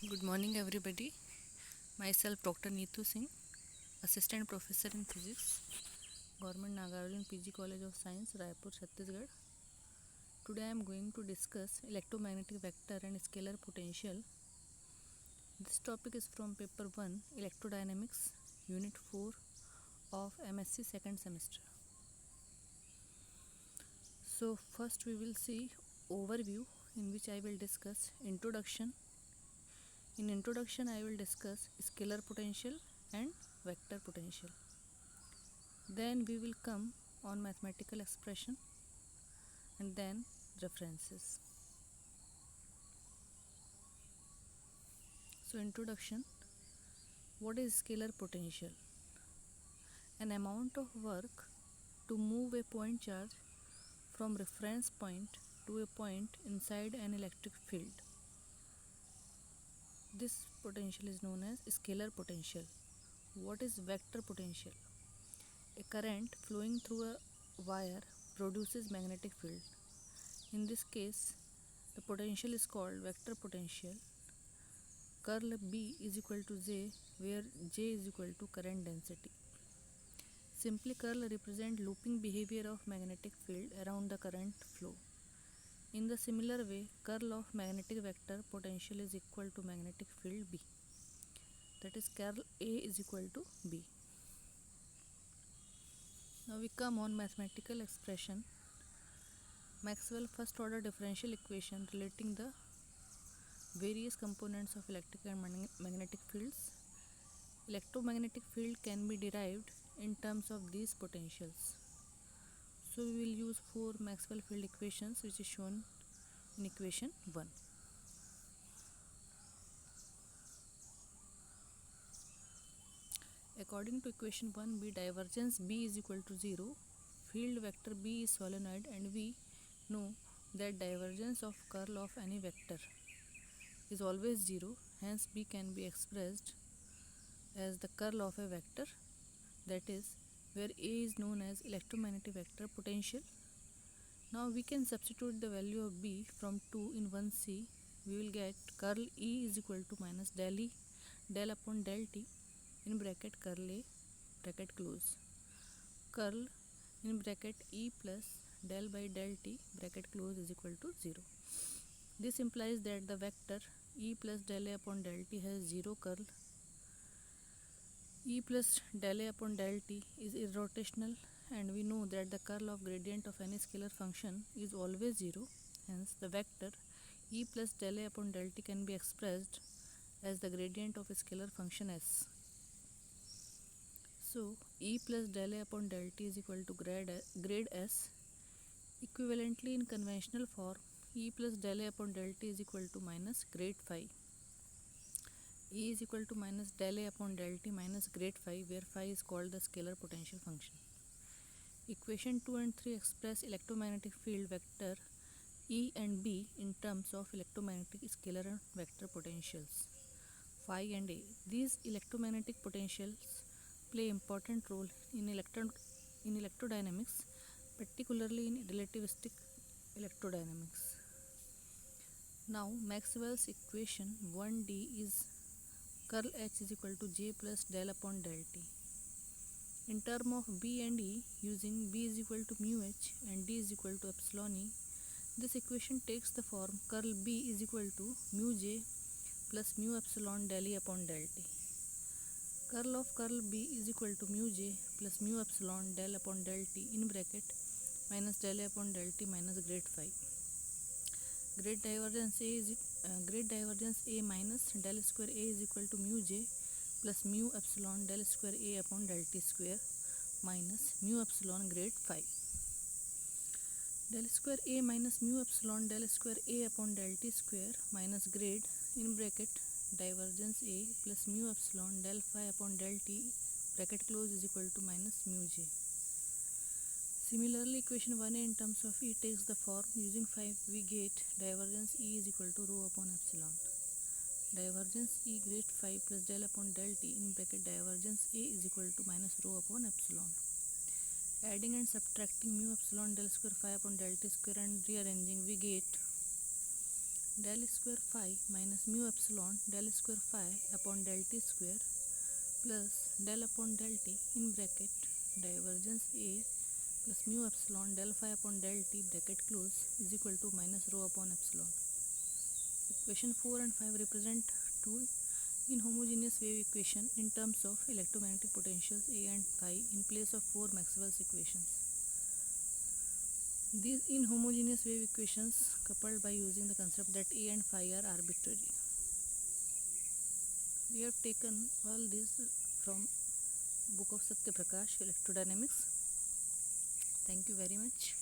Good morning, everybody. Myself, Dr. Neetu Singh, Assistant Professor in Physics, Government Nagarjun PG College of Science, Raipur, Chhattisgarh. Today, I am going to discuss electromagnetic vector and scalar potential. This topic is from Paper 1, Electrodynamics, Unit 4 of MSc second semester. So, first we will see overview, in which I will discuss introduction. In introduction, I will discuss scalar potential and vector potential. Then we will come on mathematical expression and then references. So, introduction. What is scalar potential? An amount of work to move a point charge from reference point to a point inside an electric field. This potential is known as scalar potential. What is vector potential? A current flowing through a wire produces magnetic field. In this case, the potential is called vector potential. Curl B is equal to J, where J is equal to current density. Simply, curl represent looping behavior of magnetic field around the current flow. In the similar way, curl of magnetic vector potential is equal to magnetic field B. That is, curl A is equal to B. Now we come on mathematical expression. Maxwell first order differential equation relating the various components of electric and magnetic fields. Electromagnetic field can be derived in terms of these potentials. So we will use four Maxwell field equations, which is shown in equation 1. According to equation 1b, divergence B is equal to 0. Field vector B is solenoid, and we know that divergence of curl of any vector is always 0. Hence B can be expressed as the curl of a vector, that is, where A is known as electromagnetic vector potential. Now we can substitute the value of B from 2 in 1c. We will get curl E is equal to minus del E del upon del T in bracket curl A bracket close. Curl in bracket E plus del by del T bracket close is equal to 0. This implies that the vector E plus del A upon del T has 0 curl. E plus del A upon del T is irrotational, and we know that the curl of gradient of any scalar function is always 0. Hence, the vector E plus del A upon del T can be expressed as the gradient of a scalar function S. So, E plus del A upon del T is equal to grade S. Equivalently, in conventional form, E plus del A upon del T is equal to minus grade phi. E is equal to minus del A upon del T minus grade phi, where phi is called the scalar potential function. Equation 2 and 3 express electromagnetic field vector E and B in terms of electromagnetic scalar and vector potentials phi and A. These electromagnetic potentials play important role in electrodynamics, particularly in relativistic electrodynamics. Now Maxwell's equation 1D is curl H is equal to J plus del upon del T. In term of B and E, using B is equal to mu H and D is equal to epsilon E, this equation takes the form curl B is equal to mu J plus mu epsilon del E upon del T. Curl B is equal to mu J plus mu epsilon del upon del T in bracket minus del A upon del T minus grade phi. Grade divergence A minus del square A is equal to mu J plus mu epsilon del square A upon del T square minus mu epsilon grade phi. Del square A minus mu epsilon del square A upon del T square minus grade in bracket divergence A plus mu epsilon del phi upon del T bracket close is equal to minus mu J. Similarly, equation 1a in terms of E takes the form. Using phi, we get divergence E is equal to rho upon epsilon. Divergence E grade phi plus del upon del T in bracket divergence A is equal to minus rho upon epsilon. Adding and subtracting mu epsilon del square phi upon del T square and rearranging, we get del square phi minus mu epsilon del square phi upon del t square plus del upon del t in bracket divergence A plus mu epsilon del phi upon del t bracket close is equal to minus rho upon epsilon. Equation 4 and 5 represent two inhomogeneous wave equation in terms of electromagnetic potentials A and phi in place of four Maxwell's equations. These inhomogeneous wave equations coupled by using the concept that A and phi are arbitrary. We have taken all this from book of Satya Prakash, Electrodynamics. Thank you very much.